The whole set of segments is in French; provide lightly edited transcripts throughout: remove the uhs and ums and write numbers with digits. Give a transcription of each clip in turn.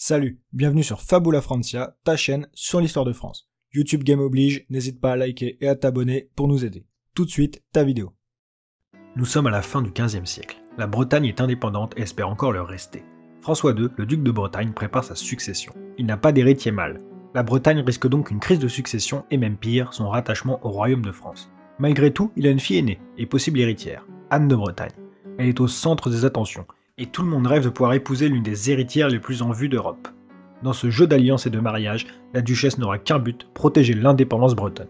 Salut, bienvenue sur Fabula Francia, ta chaîne sur l'histoire de France. YouTube Game oblige, n'hésite pas à liker et à t'abonner pour nous aider. Tout de suite, ta vidéo. Nous sommes à la fin du XVe siècle. La Bretagne est indépendante et espère encore le rester. François II, le duc de Bretagne, prépare sa succession. Il n'a pas d'héritier mâle. La Bretagne risque donc une crise de succession et même pire, son rattachement au royaume de France. Malgré tout, il a une fille aînée et possible héritière, Anne de Bretagne. Elle est au centre des attentions, et tout le monde rêve de pouvoir épouser l'une des héritières les plus en vue d'Europe. Dans ce jeu d'alliances et de mariage, la duchesse n'aura qu'un but, protéger l'indépendance bretonne.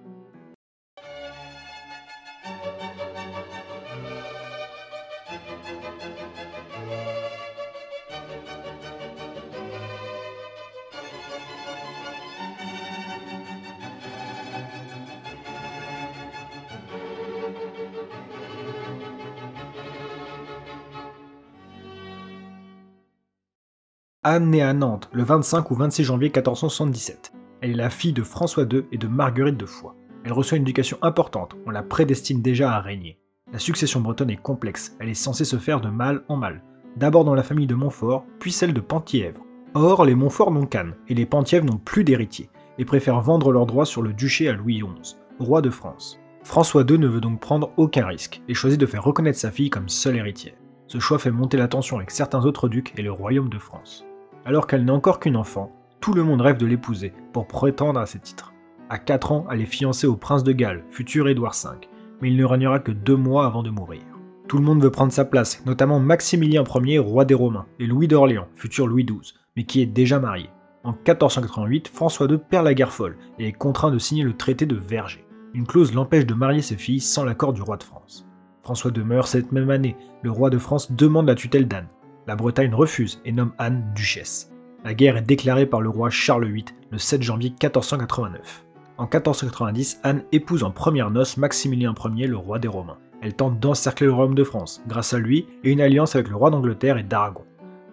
Anne naît à Nantes le 25 ou 26 janvier 1477. Elle est la fille de François II et de Marguerite de Foix. Elle reçoit une éducation importante, on la prédestine déjà à régner. La succession bretonne est complexe, elle est censée se faire de mal en mal. D'abord dans la famille de Montfort, puis celle de Penthièvre. Or, les Montfort n'ont qu'Anne, et les Penthièvre n'ont plus d'héritier, et préfèrent vendre leurs droits sur le duché à Louis XI, roi de France. François II ne veut donc prendre aucun risque, et choisit de faire reconnaître sa fille comme seule héritière. Ce choix fait monter la tension avec certains autres ducs et le royaume de France. Alors qu'elle n'est encore qu'une enfant, tout le monde rêve de l'épouser pour prétendre à ses titres. À 4 ans, elle est fiancée au prince de Galles, futur Édouard V, mais il ne régnera que 2 mois avant de mourir. Tout le monde veut prendre sa place, notamment Maximilien Ier, roi des Romains, et Louis d'Orléans, futur Louis XII, mais qui est déjà marié. En 1488, François II perd la guerre folle et est contraint de signer le traité de Vergès. Une clause l'empêche de marier ses filles sans l'accord du roi de France. François II meurt cette même année, le roi de France demande la tutelle d'Anne. La Bretagne refuse et nomme Anne duchesse. La guerre est déclarée par le roi Charles VIII le 7 janvier 1489. En 1490, Anne épouse en premières noces Maximilien Ier, le roi des Romains. Elle tente d'encercler le royaume de France, grâce à lui, et une alliance avec le roi d'Angleterre et d'Aragon.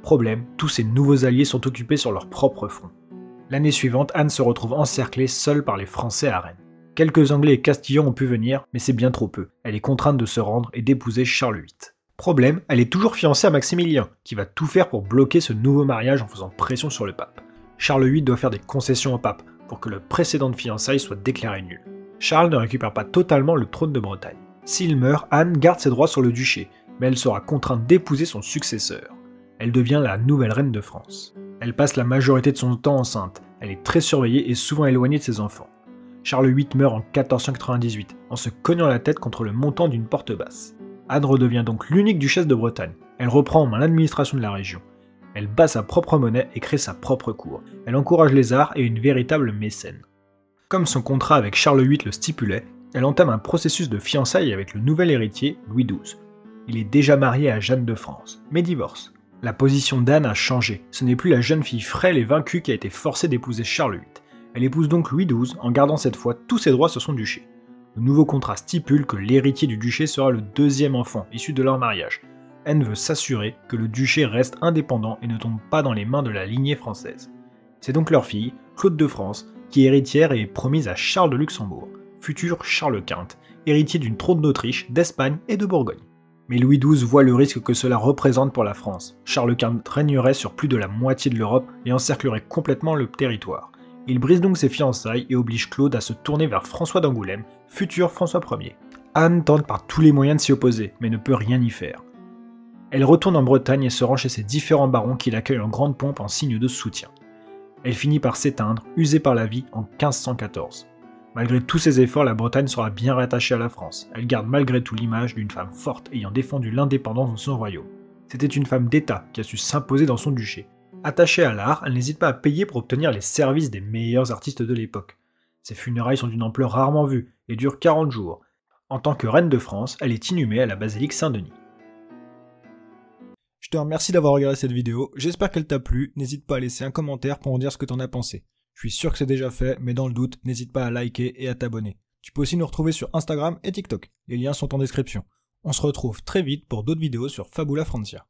Problème, tous ces nouveaux alliés sont occupés sur leur propre front. L'année suivante, Anne se retrouve encerclée seule par les Français à Rennes. Quelques Anglais et Castillans ont pu venir, mais c'est bien trop peu. Elle est contrainte de se rendre et d'épouser Charles VIII. Problème, elle est toujours fiancée à Maximilien, qui va tout faire pour bloquer ce nouveau mariage en faisant pression sur le pape. Charles VIII doit faire des concessions au pape pour que le précédent de fiançailles soit déclaré nul. Charles ne récupère pas totalement le trône de Bretagne. S'il meurt, Anne garde ses droits sur le duché, mais elle sera contrainte d'épouser son successeur. Elle devient la nouvelle reine de France. Elle passe la majorité de son temps enceinte, elle est très surveillée et souvent éloignée de ses enfants. Charles VIII meurt en 1498, en se cognant la tête contre le montant d'une porte basse. Anne redevient donc l'unique duchesse de Bretagne. Elle reprend en main l'administration de la région. Elle bat sa propre monnaie et crée sa propre cour. Elle encourage les arts et est une véritable mécène. Comme son contrat avec Charles VIII le stipulait, elle entame un processus de fiançailles avec le nouvel héritier, Louis XII. Il est déjà marié à Jeanne de France, mais divorce. La position d'Anne a changé. Ce n'est plus la jeune fille frêle et vaincue qui a été forcée d'épouser Charles VIII. Elle épouse donc Louis XII en gardant cette fois tous ses droits sur son duché. Le nouveau contrat stipule que l'héritier du duché sera le deuxième enfant issu de leur mariage. Anne veut s'assurer que le duché reste indépendant et ne tombe pas dans les mains de la lignée française. C'est donc leur fille, Claude de France, qui est héritière et est promise à Charles de Luxembourg, futur Charles Quint, héritier d'une trône d'Autriche, d'Espagne et de Bourgogne. Mais Louis XII voit le risque que cela représente pour la France. Charles Quint régnerait sur plus de la moitié de l'Europe et encerclerait complètement le territoire. Il brise donc ses fiançailles et oblige Claude à se tourner vers François d'Angoulême, futur François Ier. Anne tente par tous les moyens de s'y opposer, mais ne peut rien y faire. Elle retourne en Bretagne et se rend chez ses différents barons qui l'accueillent en grande pompe en signe de soutien. Elle finit par s'éteindre, usée par la vie, en 1514. Malgré tous ses efforts, la Bretagne sera bien rattachée à la France. Elle garde malgré tout l'image d'une femme forte ayant défendu l'indépendance de son royaume. C'était une femme d'État qui a su s'imposer dans son duché. Attachée à l'art, elle n'hésite pas à payer pour obtenir les services des meilleurs artistes de l'époque. Ses funérailles sont d'une ampleur rarement vue et durent 40 jours. En tant que reine de France, elle est inhumée à la basilique Saint-Denis. Je te remercie d'avoir regardé cette vidéo, j'espère qu'elle t'a plu, n'hésite pas à laisser un commentaire pour en dire ce que t'en as pensé. Je suis sûr que c'est déjà fait, mais dans le doute, n'hésite pas à liker et à t'abonner. Tu peux aussi nous retrouver sur Instagram et TikTok, les liens sont en description. On se retrouve très vite pour d'autres vidéos sur Fabula Francia.